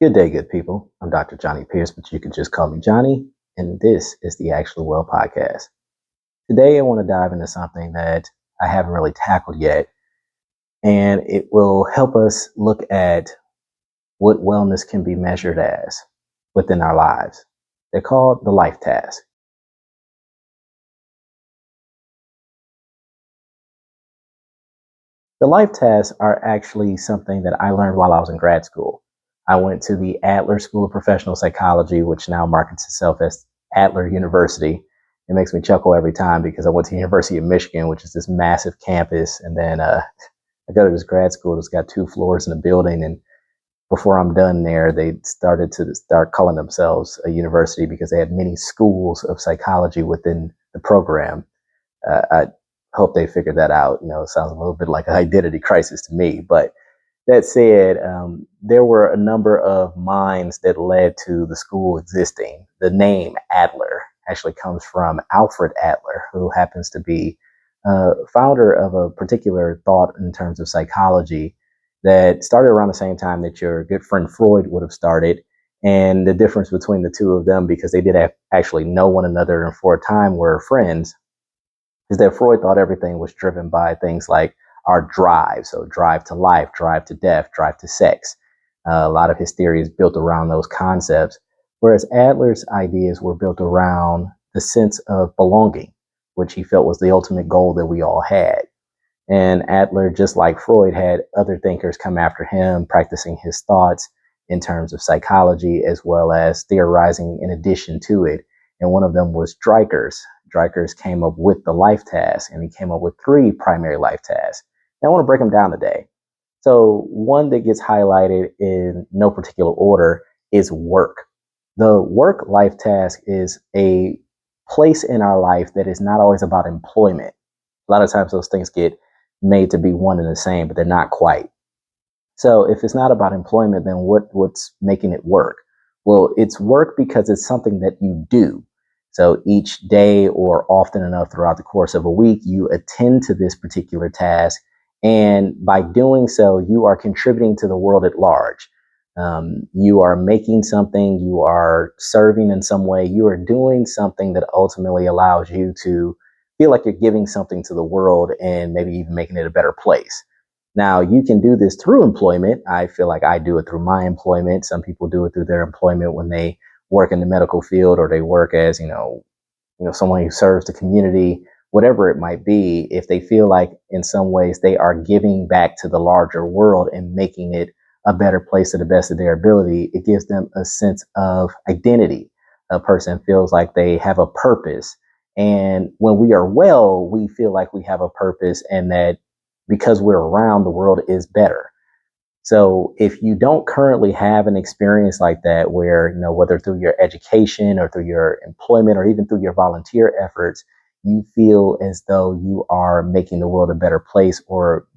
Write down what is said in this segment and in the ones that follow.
Good day, good people. I'm Dr. Johnny Pierce, but you can just call me Johnny, and this is the Actually Well podcast. Today, I want to dive into something that I haven't really tackled yet, and it will help us look at what wellness can be measured as within our lives. They're called the life task. The life tasks are actually something that I learned while I was in grad school. I went to the Adler School of Professional Psychology, which now markets itself as Adler University. It makes me chuckle every time because I went to the University of Michigan, which is this massive campus, and then I go to this grad school that's got 2 floors in the building. And before I'm done there, they started to start calling themselves a university because they had many schools of psychology within the program. I hope they figured that out. It sounds a little bit like an identity crisis to me. But that said, there were a number of minds that led to the school existing. The name Adler actually comes from Alfred Adler, who happens to be founder of a particular thought in terms of psychology that started around the same time that your good friend Freud would have started. And the difference between the two of them, because they did actually know one another and for a time were friends, is that Freud thought everything was driven by things like our drive. So drive to life, drive to death, drive to sex. A lot of his theory is built around those concepts, whereas Adler's ideas were built around the sense of belonging, which he felt was the ultimate goal that we all had. And Adler, just like Freud, had other thinkers come after him, practicing his thoughts in terms of psychology, as well as theorizing in addition to it. And one of them was Dreikurs. Dreikurs came up with the life task, and he came up with 3 primary life tasks. And I want to break them down today. So one that gets highlighted in no particular order is work. The work life task is a place in our life that is not always about employment. A lot of times those things get made to be one and the same, but they're not quite. So if it's not about employment, then what's making it work? Well, it's work because it's something that you do. So each day or often enough throughout the course of a week, you attend to this particular task. And by doing so, you are contributing to the world at large. You are making something, you are serving in some way, you are doing something that ultimately allows you to feel like you're giving something to the world and maybe even making it a better place. Now, you can do this through employment. I feel like I do it through my employment. Some people do it through their employment when they work in the medical field or they work as, someone who serves the community, whatever it might be. If they feel like in some ways they are giving back to the larger world and making it a better place to the best of their ability, it gives them a sense of identity. A person feels like they have a purpose. And when we are well, we feel like we have a purpose and that because we're around, the world is better. So if you don't currently have an experience like that, where, whether through your education or through your employment or even through your volunteer efforts, you feel as though you are making the world a better place or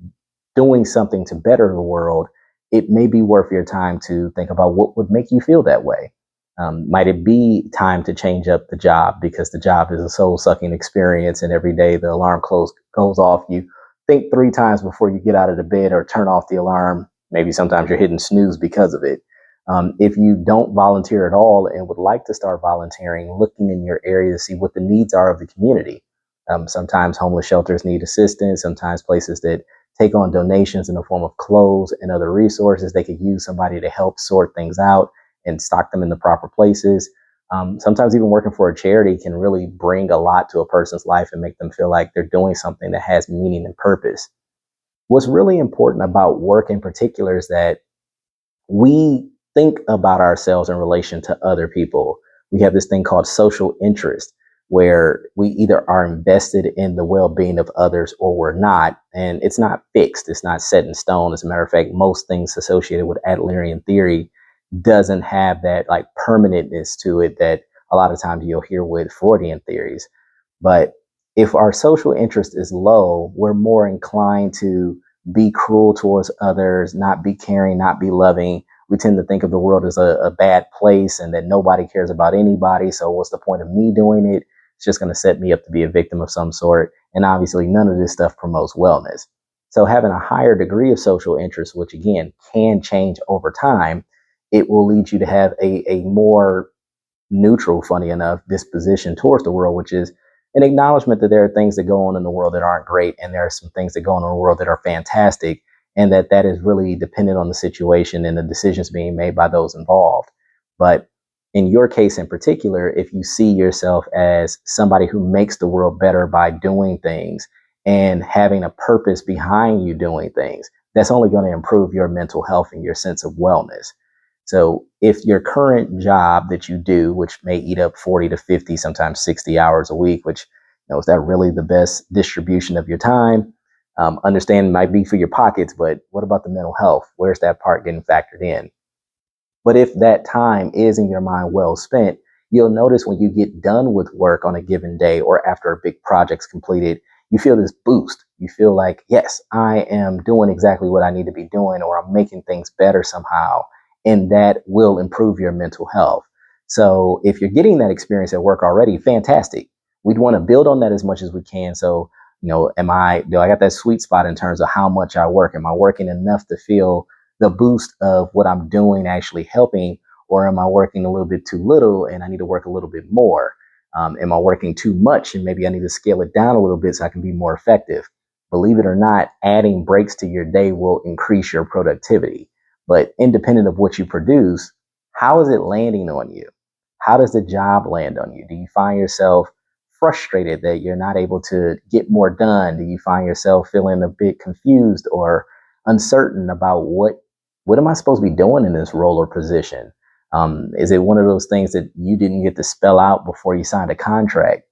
doing something to better the world, it may be worth your time to think about what would make you feel that way. Might it be time to change up the job because the job is a soul sucking experience and every day the alarm goes off, you think 3 times before you get out of the bed or turn off the alarm. Maybe sometimes you're hitting snooze because of it. If you don't volunteer at all and would like to start volunteering, looking in your area to see what the needs are of the community. Sometimes homeless shelters need assistance. Sometimes places that take on donations in the form of clothes and other resources, they could use somebody to help sort things out and stock them in the proper places. Sometimes even working for a charity can really bring a lot to a person's life and make them feel like they're doing something that has meaning and purpose. What's really important about work in particular is that we think about ourselves in relation to other people. We have this thing called social interest, where we either are invested in the well-being of others or we're not. And it's not fixed. It's not set in stone. As a matter of fact, most things associated with Adlerian theory doesn't have that like permanentness to it that a lot of times you'll hear with Freudian theories. But if our social interest is low, we're more inclined to be cruel towards others, not be caring, not be loving. We tend to think of the world as a bad place and that nobody cares about anybody. So what's the point of me doing it? It's just going to set me up to be a victim of some sort. And obviously none of this stuff promotes wellness. So having a higher degree of social interest, which again can change over time, it will lead you to have a more neutral, funny enough, disposition towards the world, which is an acknowledgement that there are things that go on in the world that aren't great, and there are some things that go on in the world that are fantastic, and that is really dependent on the situation and the decisions being made by those involved. But in your case in particular, if you see yourself as somebody who makes the world better by doing things and having a purpose behind you doing things, that's only going to improve your mental health and your sense of wellness. So if your current job that you do, which may eat up 40 to 50, sometimes 60 hours a week, which, is that really the best distribution of your time? Understand it might be for your pockets, but what about the mental health? Where's that part getting factored in? But if that time is in your mind well spent, you'll notice when you get done with work on a given day or after a big project's completed, you feel this boost. You feel like, yes, I am doing exactly what I need to be doing, or I'm making things better somehow. And that will improve your mental health. So if you're getting that experience at work already, fantastic. We'd want to build on that as much as we can. So, do I got that sweet spot in terms of how much I work? Am I working enough to feel the boost of what I'm doing actually helping, or am I working a little bit too little and I need to work a little bit more? Am I working too much and maybe I need to scale it down a little bit so I can be more effective? Believe it or not, adding breaks to your day will increase your productivity. But independent of what you produce, how is it landing on you? How does the job land on you? Do you find yourself frustrated that you're not able to get more done? Do you find yourself feeling a bit confused or uncertain about what am I supposed to be doing in this role or position? Is it one of those things that you didn't get to spell out before you signed a contract?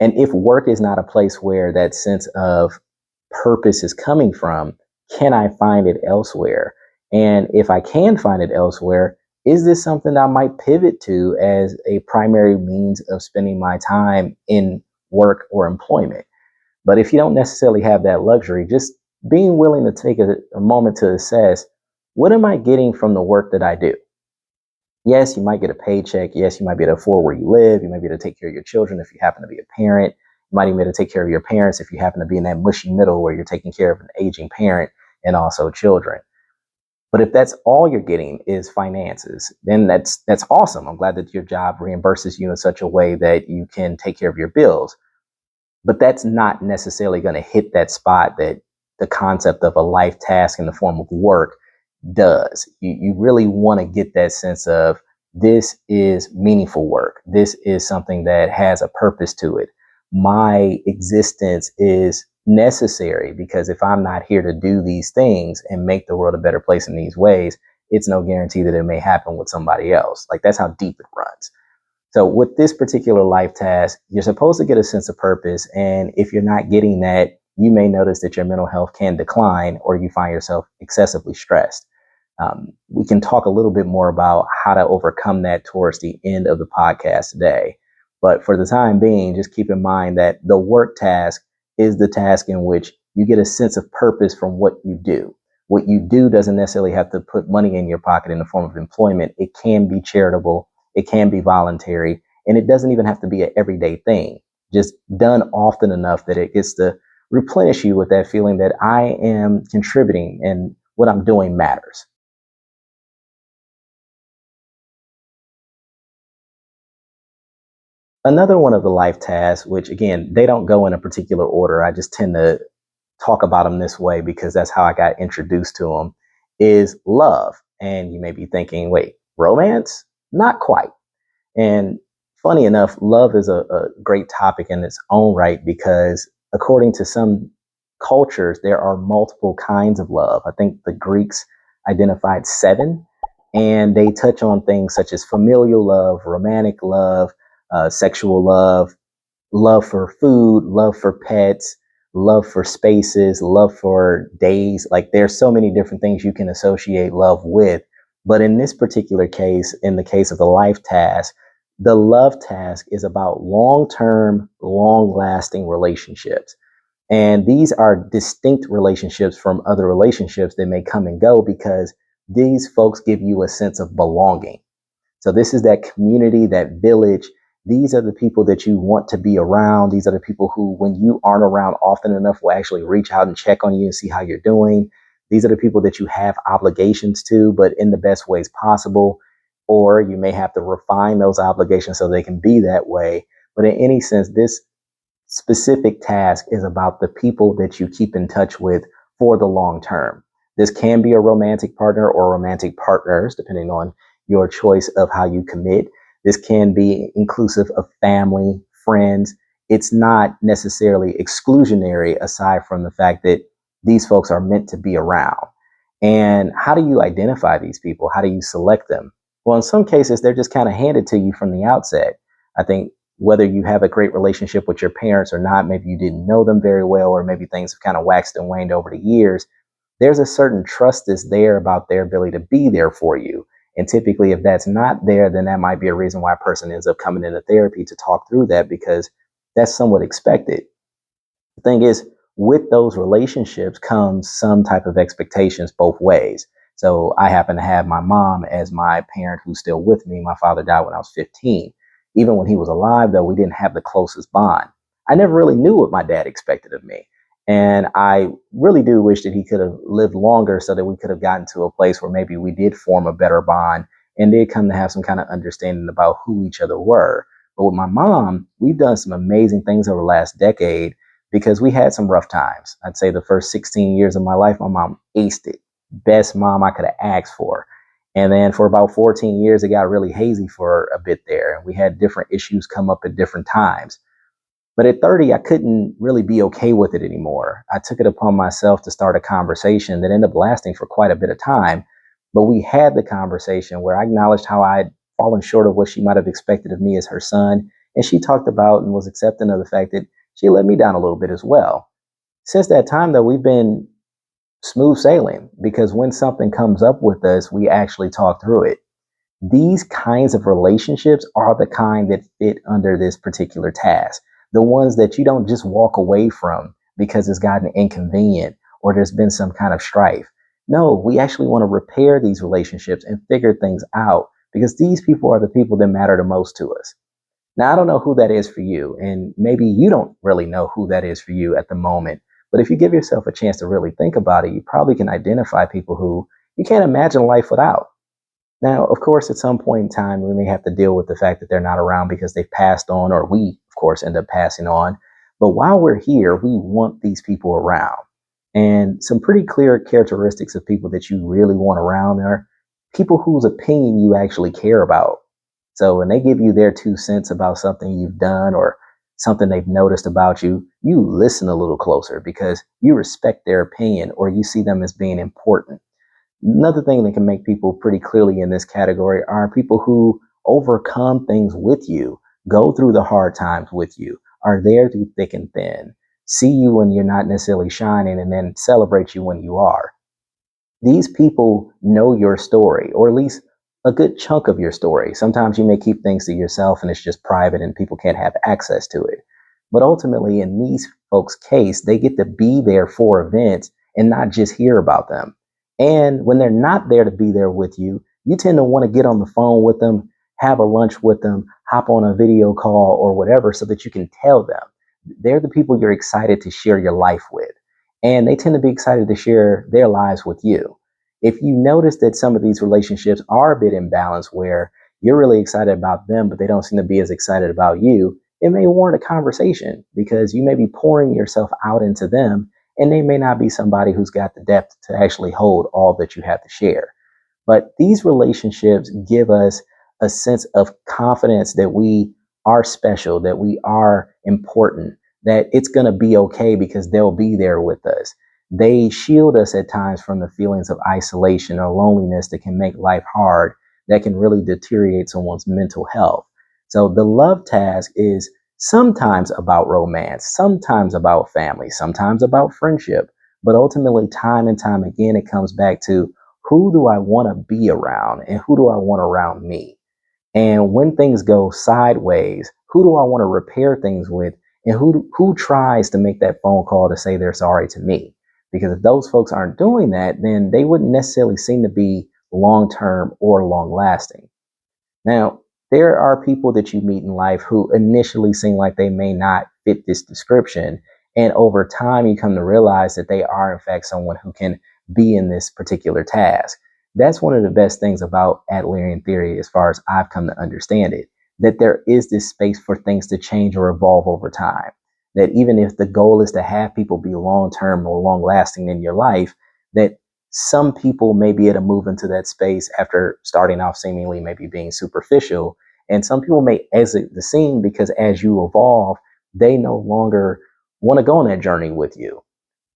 And if work is not a place where that sense of purpose is coming from, can I find it elsewhere? And if I can find it elsewhere, is this something I might pivot to as a primary means of spending my time in work or employment? But if you don't necessarily have that luxury, just being willing to take a moment to assess, what am I getting from the work that I do? Yes, you might get a paycheck. Yes, you might be able to afford where you live. You might be able to take care of your children if you happen to be a parent. You might even be able to take care of your parents if you happen to be in that mushy middle where you're taking care of an aging parent and also children. But if that's all you're getting is finances, then that's awesome. I'm glad that your job reimburses you in such a way that you can take care of your bills. But that's not necessarily going to hit that spot that the concept of a life task in the form of work does. You really want to get that sense of, this is meaningful work. This is something that has a purpose to it. My existence is necessary because if I'm not here to do these things and make the world a better place in these ways, it's no guarantee that it may happen with somebody else. Like, that's how deep it runs. So with this particular life task, you're supposed to get a sense of purpose. And if you're not getting that, you may notice that your mental health can decline or you find yourself excessively stressed. We can talk a little bit more about how to overcome that towards the end of the podcast today. But for the time being, just keep in mind that the work task is the task in which you get a sense of purpose from what you do. What you do doesn't necessarily have to put money in your pocket in the form of employment. It can be charitable. It can be voluntary, and it doesn't even have to be an everyday thing, just done often enough that it gets to replenish you with that feeling that I am contributing and what I'm doing matters. Another one of the life tasks, which again, they don't go in a particular order. I just tend to talk about them this way because that's how I got introduced to them, is love. And you may be thinking, wait, romance? Not quite. And funny enough, love is a great topic in its own right because according to some cultures, there are multiple kinds of love. I think the Greeks identified seven, and they touch on things such as familial love, romantic love, sexual love, love for food, love for pets, love for spaces, love for days. Like, there's so many different things you can associate love with. But in this particular case, in the case of the life task, the love task is about long-term, long-lasting relationships. And these are distinct relationships from other relationships that may come and go because these folks give you a sense of belonging. So this is that community, that village. These are the people that you want to be around. These are the people who, when you aren't around often enough, will actually reach out and check on you and see how you're doing. These are the people that you have obligations to, but in the best ways possible. Or you may have to refine those obligations so they can be that way. But in any sense, this specific task is about the people that you keep in touch with for the long term. This can be a romantic partner or romantic partners, depending on your choice of how you commit. This can be inclusive of family, friends. It's not necessarily exclusionary aside from the fact that these folks are meant to be around. And how do you identify these people? How do you select them? Well, in some cases, they're just kind of handed to you from the outset. I think whether you have a great relationship with your parents or not, maybe you didn't know them very well, or maybe things have kind of waxed and waned over the years, there's a certain trust that's there about their ability to be there for you. And typically, if that's not there, then that might be a reason why a person ends up coming into therapy to talk through that, because that's somewhat expected. The thing is, with those relationships comes some type of expectations both ways. So I happen to have my mom as my parent who's still with me. My father died when I was 15. Even when he was alive, though, we didn't have the closest bond. I never really knew what my dad expected of me. And I really do wish that he could have lived longer so that we could have gotten to a place where maybe we did form a better bond and did come to have some kind of understanding about who each other were. But with my mom, we've done some amazing things over the last decade because we had some rough times. I'd say the first 16 years of my life, my mom aced it. Best mom I could have asked for. And then for about 14 years, it got really hazy for a bit there. We had different issues come up at different times. But at 30, I couldn't really be okay with it anymore. I took it upon myself to start a conversation that ended up lasting for quite a bit of time. But we had the conversation where I acknowledged how I'd fallen short of what she might have expected of me as her son. And she talked about and was accepting of the fact that she let me down a little bit as well. Since that time, though, we've been smooth sailing because when something comes up with us, we actually talk through it. These kinds of relationships are the kind that fit under this particular task. The ones that you don't just walk away from because it's gotten inconvenient or there's been some kind of strife. No, we actually want to repair these relationships and figure things out because these people are the people that matter the most to us. Now, I don't know who that is for you, and maybe you don't really know who that is for you at the moment. But if you give yourself a chance to really think about it, you probably can identify people who you can't imagine life without. Now, of course, at some point in time, we may have to deal with the fact that they're not around because they've passed on, or we, of course, end up passing on. But while we're here, we want these people around. And some pretty clear characteristics of people that you really want around are people whose opinion you actually care about. So when they give you their 2 cents about something you've done or something they've noticed about you, you listen a little closer because you respect their opinion or you see them as being important. Another thing that can make people pretty clearly in this category are people who overcome things with you, go through the hard times with you, are there through thick and thin, see you when you're not necessarily shining, and then celebrate you when you are. These people know your story, or at least a good chunk of your story. Sometimes you may keep things to yourself and it's just private and people can't have access to it. But ultimately, in these folks' case, they get to be there for events and not just hear about them. And when they're not there to be there with you, you tend to want to get on the phone with them, have a lunch with them, hop on a video call or whatever so that you can tell them. They're the people you're excited to share your life with. And they tend to be excited to share their lives with you. If you notice that some of these relationships are a bit imbalanced where you're really excited about them, but they don't seem to be as excited about you, it may warrant a conversation because you may be pouring yourself out into them and they may not be somebody who's got the depth to actually hold all that you have to share. But these relationships give us a sense of confidence that we are special, that we are important, that it's going to be okay because they'll be there with us. They shield us at times from the feelings of isolation or loneliness that can make life hard, that can really deteriorate someone's mental health. So the love task is sometimes about romance, sometimes about family, sometimes about friendship, but ultimately time and time again, it comes back to who do I want to be around and who do I want around me? And when things go sideways, who do I want to repair things with? And who tries to make that phone call to say they're sorry to me? Because if those folks aren't doing that, then they wouldn't necessarily seem to be long term or long lasting. Now, there are people that you meet in life who initially seem like they may not fit this description. And over time, you come to realize that they are, in fact, someone who can be in this particular task. That's one of the best things about Adlerian theory, as far as I've come to understand it, that there is this space for things to change or evolve over time. That even if the goal is to have people be long term or long lasting in your life, that some people may be able to move into that space after starting off seemingly maybe being superficial. And some people may exit the scene because as you evolve, they no longer want to go on that journey with you.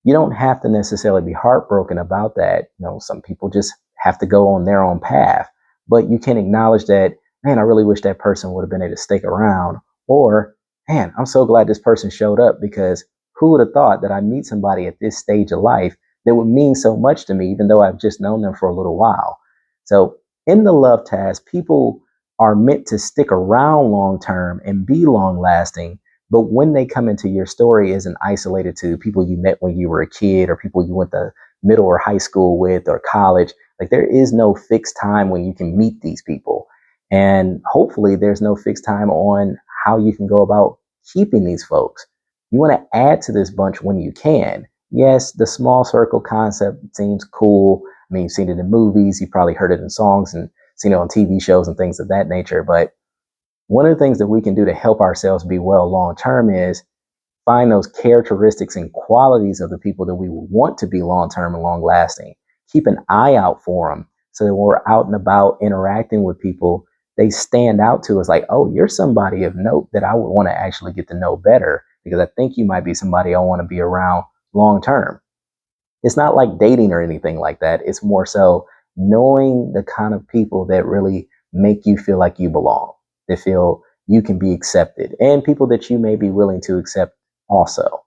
You don't have to necessarily be heartbroken about that. Some people just have to go on their own path, but you can acknowledge that, man, I really wish that person would have been able to stick around. Or, man, I'm so glad this person showed up, because who would have thought that I meet somebody at this stage of life that would mean so much to me, even though I've just known them for a little while. So in the love task, people are meant to stick around long term and be long lasting. But when they come into your story, isn't isolated to people you met when you were a kid or people you went to middle or high school with or college. Like, there is no fixed time when you can meet these people. And hopefully there's no fixed time on how you can go about keeping these folks. You want to add to this bunch when you can. Yes, the small circle concept seems cool. I mean, you've seen it in movies, you've probably heard it in songs and seen it on TV shows and things of that nature. But one of the things that we can do to help ourselves be well long term is find those characteristics and qualities of the people that we want to be long term and long lasting. Keep an eye out for them so that when we're out and about interacting with people, they stand out to us like, oh, you're somebody of note that I would want to actually get to know better, because I think you might be somebody I want to be around long term. It's not like dating or anything like that. It's more so knowing the kind of people that really make you feel like you belong, that feel you can be accepted, and people that you may be willing to accept also.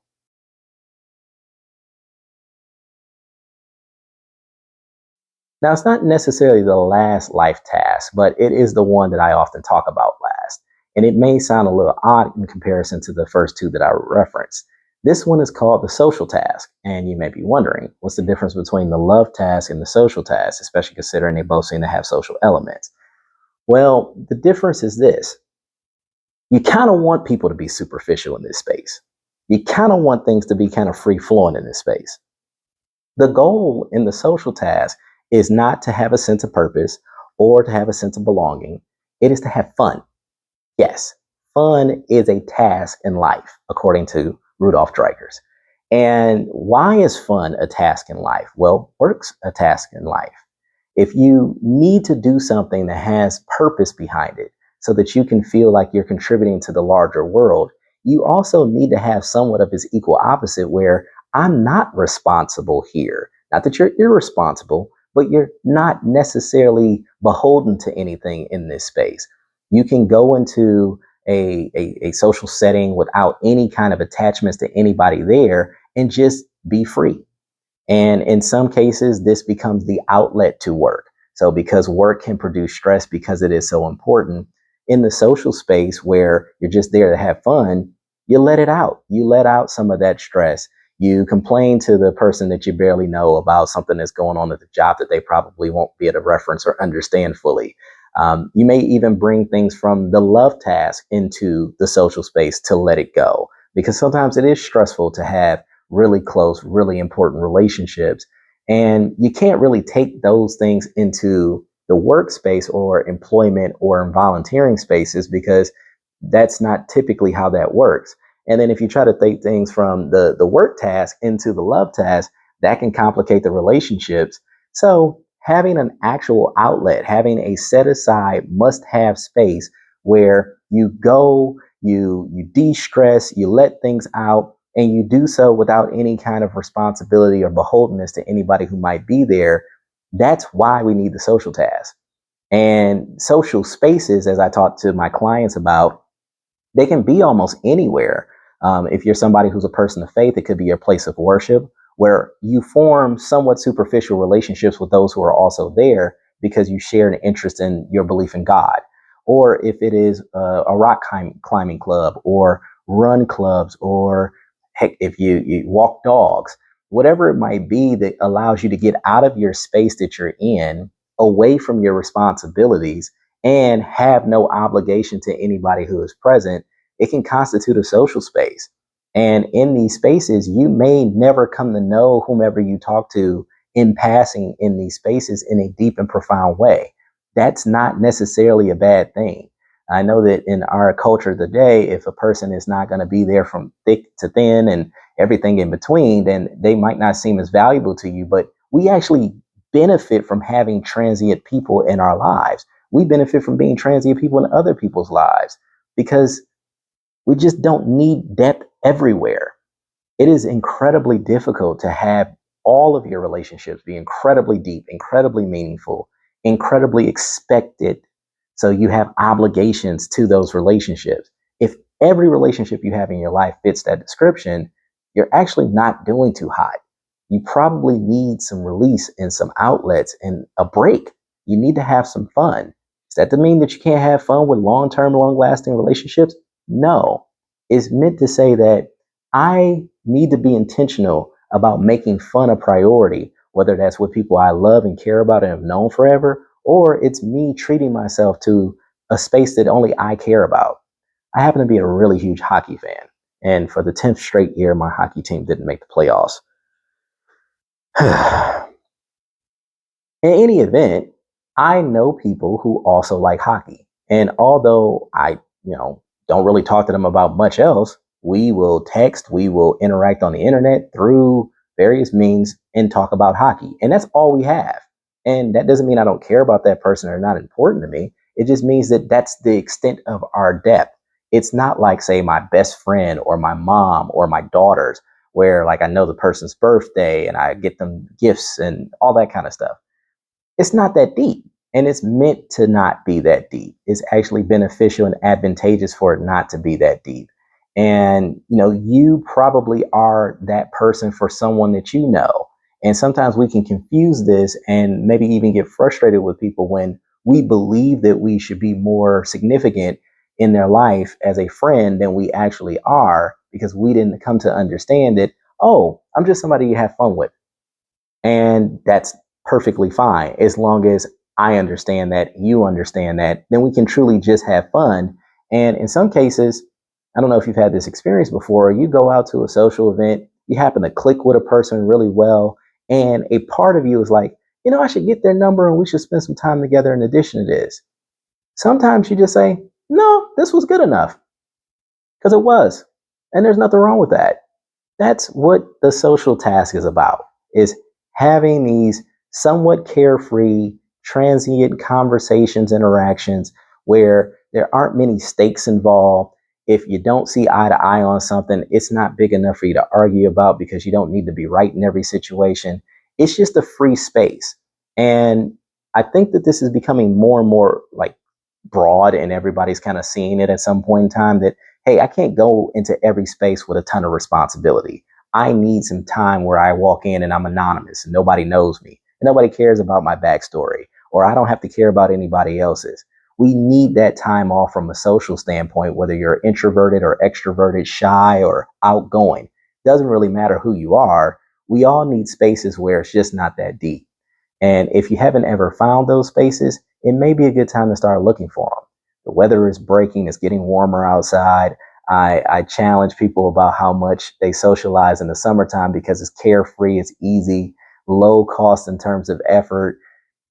Now, it's not necessarily the last life task, but it is the one that I often talk about last. And it may sound a little odd in comparison to the first two that I referenced. This one is called the social task. And you may be wondering, what's the difference between the love task and the social task, especially considering they both seem to have social elements? Well, the difference is this: you kind of want people to be superficial in this space. You kind of want things to be kind of free flowing in this space. The goal in the social task is not to have a sense of purpose or to have a sense of belonging. It is to have fun. Yes, fun is a task in life, according to Rudolf Dreikurs. And why is fun a task in life? Well, work's a task in life. If you need to do something that has purpose behind it so that you can feel like you're contributing to the larger world, you also need to have somewhat of its equal opposite, where I'm not responsible here. Not that you're irresponsible, but you're not necessarily beholden to anything in this space. You can go into a social setting without any kind of attachments to anybody there and just be free. And in some cases, this becomes the outlet to work. So because work can produce stress because it is so important, in the social space where you're just there to have fun, you let it out. You let out some of that stress. You complain to the person that you barely know about something that's going on at the job that they probably won't be able to reference or understand fully. You may even bring things from the love task into the social space to let it go, because sometimes it is stressful to have really close, really important relationships. And you can't really take those things into the workspace or employment or in volunteering spaces, because that's not typically how that works. And then if you try to take things from the work task into the love task, that can complicate the relationships. So having an actual outlet, having a set aside must have space where you go, you de-stress, you let things out, and you do so without any kind of responsibility or beholdenness to anybody who might be there. That's why we need the social task. And social spaces, as I talk to my clients about, they can be almost anywhere. If you're somebody who's a person of faith, it could be your place of worship, where you form somewhat superficial relationships with those who are also there because you share an interest in your belief in God. Or if it is a rock climbing club or run clubs, or heck, if you walk dogs, whatever it might be that allows you to get out of your space that you're in, away from your responsibilities, and have no obligation to anybody who is present, it can constitute a social space. And in these spaces, you may never come to know whomever you talk to in passing in these spaces in a deep and profound way. That's not necessarily a bad thing. I know that in our culture today, if a person is not going to be there from thick to thin and everything in between, then they might not seem as valuable to you. But we actually benefit from having transient people in our lives. We benefit from being transient people in other people's lives because we just don't need depth everywhere. It is incredibly difficult to have all of your relationships be incredibly deep, incredibly meaningful, incredibly expected. So you have obligations to those relationships. If every relationship you have in your life fits that description, you're actually not doing too hot. You probably need some release and some outlets and a break. You need to have some fun. Is that to mean that you can't have fun with long term, long lasting relationships? No. It's meant to say that I need to be intentional about making fun a priority, whether that's with people I love and care about and have known forever, or it's me treating myself to a space that only I care about. I happen to be a really huge hockey fan. And for the 10th straight year, my hockey team didn't make the playoffs. In any event, I know people who also like hockey. And although I, don't really talk to them about much else, we will text, we will interact on the internet through various means and talk about hockey. And that's all we have. And that doesn't mean I don't care about that person or not important to me. It just means that that's the extent of our depth. It's not like, say, my best friend or my mom or my daughters, where like I know the person's birthday and I get them gifts and all that kind of stuff. It's not that deep, and it's meant to not be that deep. It's actually beneficial and advantageous for it not to be that deep. And you probably are that person for someone that you know. And sometimes we can confuse this and maybe even get frustrated with people when we believe that we should be more significant in their life as a friend than we actually are, because we didn't come to understand that, oh, I'm just somebody you have fun with. And that's perfectly fine as long as I understand that, you understand that, then we can truly just have fun. And in some cases, I don't know if you've had this experience before, you go out to a social event, you happen to click with a person really well, and a part of you is like, I should get their number and we should spend some time together in addition to this. Sometimes you just say, no, this was good enough, because it was. And there's nothing wrong with that. That's what the social task is about, is having these somewhat carefree, transient conversations, interactions where there aren't many stakes involved. If you don't see eye to eye on something, it's not big enough for you to argue about because you don't need to be right in every situation. It's just a free space. And I think that this is becoming more and more like broad, and everybody's kind of seeing it at some point in time that, hey, I can't go into every space with a ton of responsibility. I need some time where I walk in and I'm anonymous and nobody knows me and nobody cares about my backstory, or I don't have to care about anybody else's. We need that time off from a social standpoint, whether you're introverted or extroverted, shy or outgoing. Doesn't really matter who you are. We all need spaces where it's just not that deep. And if you haven't ever found those spaces, it may be a good time to start looking for them. The weather is breaking, it's getting warmer outside. I challenge people about how much they socialize in the summertime because it's carefree, it's easy, low cost in terms of effort.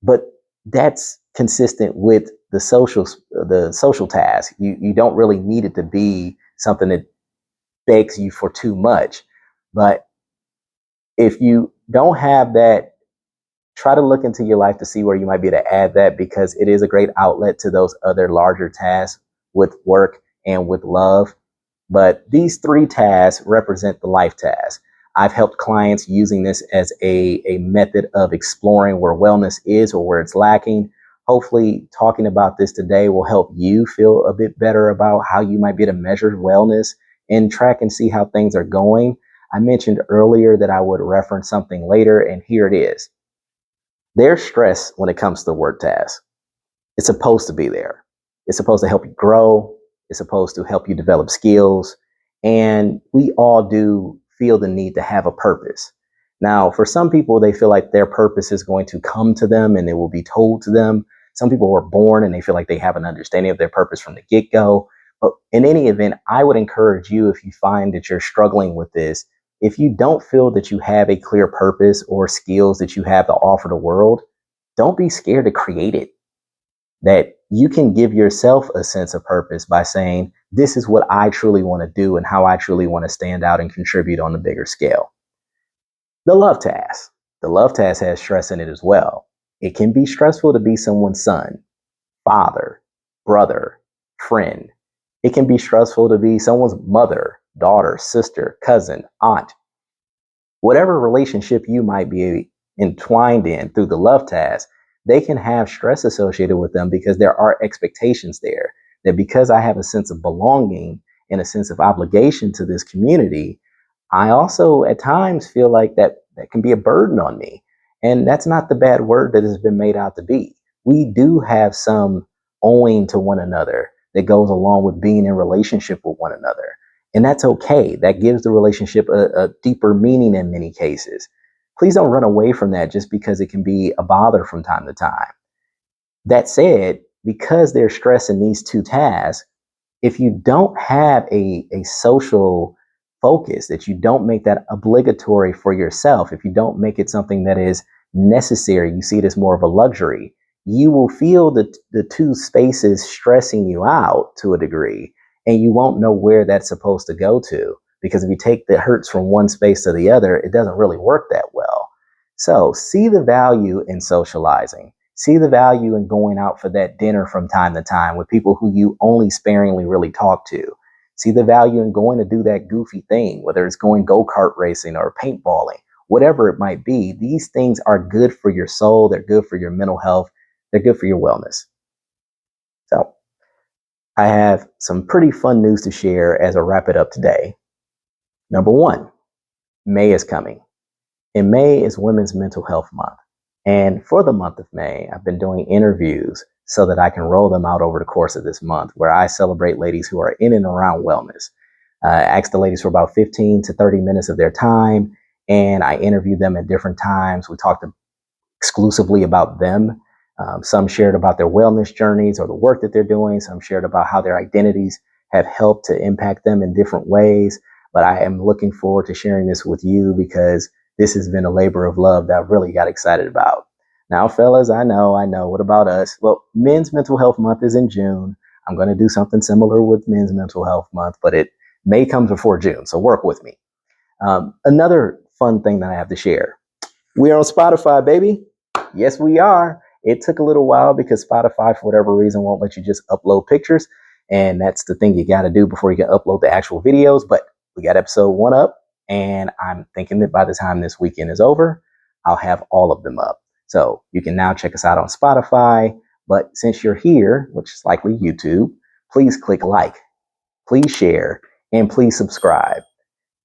But that's consistent with the social task. You don't really need it to be something that begs you for too much. But if you don't have that, try to look into your life to see where you might be able to add that, because it is a great outlet to those other larger tasks with work and with love. But these three tasks represent the life task. I've helped clients using this as a method of exploring where wellness is or where it's lacking. Hopefully, talking about this today will help you feel a bit better about how you might be able to measure wellness and track and see how things are going. I mentioned earlier that I would reference something later, and here it is. There's stress when it comes to work tasks. It's supposed to be there. It's supposed to help you grow. It's supposed to help you develop skills. And we all do feel the need to have a purpose. Now, for some people, they feel like their purpose is going to come to them and it will be told to them. Some people are born and they feel like they have an understanding of their purpose from the get-go. But in any event, I would encourage you, if you find that you're struggling with this, If you don't feel that you have a clear purpose or skills that you have to offer the world, don't be scared to create it. That you can give yourself a sense of purpose by saying, this is what I truly want to do and how I truly want to stand out and contribute on a bigger scale. The love task. The love task has stress in it as well. It can be stressful to be someone's son, father, brother, friend. It can be stressful to be someone's mother, daughter, sister, cousin, aunt. Whatever relationship you might be entwined in through the love task, they can have stress associated with them because there are expectations there. That because I have a sense of belonging and a sense of obligation to this community, I also at times feel like that can be a burden on me. And that's not the bad word that has been made out to be. We do have some owing to one another that goes along with being in relationship with one another. And that's okay. That gives the relationship a deeper meaning in many cases. Please don't run away from that just because it can be a bother from time to time. That said, because there's stress in these two tasks, if you don't have a social focus, that you don't make that obligatory for yourself, if you don't make it something that is necessary, you see it as more of a luxury, you will feel the two spaces stressing you out to a degree, and you won't know where that's supposed to go to. Because if you take the hurts from one space to the other, it doesn't really work that well. So see the value in socializing. See the value in going out for that dinner from time to time with people who you only sparingly really talk to. See the value in going to do that goofy thing, whether it's going go-kart racing or paintballing, whatever it might be. These things are good for your soul. They're good for your mental health. They're good for your wellness. So I have some pretty fun news to share as I wrap it up today. Number one, May is coming. And May is Women's Mental Health Month. And for the month of May, I've been doing interviews so that I can roll them out over the course of this month, where I celebrate ladies who are in and around wellness. I ask the ladies for about 15 to 30 minutes of their time, and I interview them at different times. We talked exclusively about them. Some shared about their wellness journeys or the work that they're doing. Some shared about how their identities have helped to impact them in different ways. But I am looking forward to sharing this with you because this has been a labor of love that I've really got excited about. Now, fellas, I know. What about us? Well, Men's Mental Health Month is in June. I'm going to do something similar with Men's Mental Health Month, but it may come before June, so work with me. Another fun thing that I have to share. We're on Spotify, baby. Yes, we are. It took a little while because Spotify, for whatever reason, won't let you just upload pictures. And that's the thing you got to do before you can upload the actual videos. But we got episode 1 up. And I'm thinking that by the time this weekend is over, I'll have all of them up. So you can now check us out on Spotify. But since you're here, which is likely YouTube, please click like, please share, and please subscribe.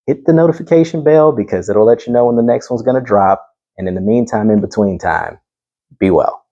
Hit the notification bell because it'll let you know when the next one's going to drop. And in the meantime, in between time, be well.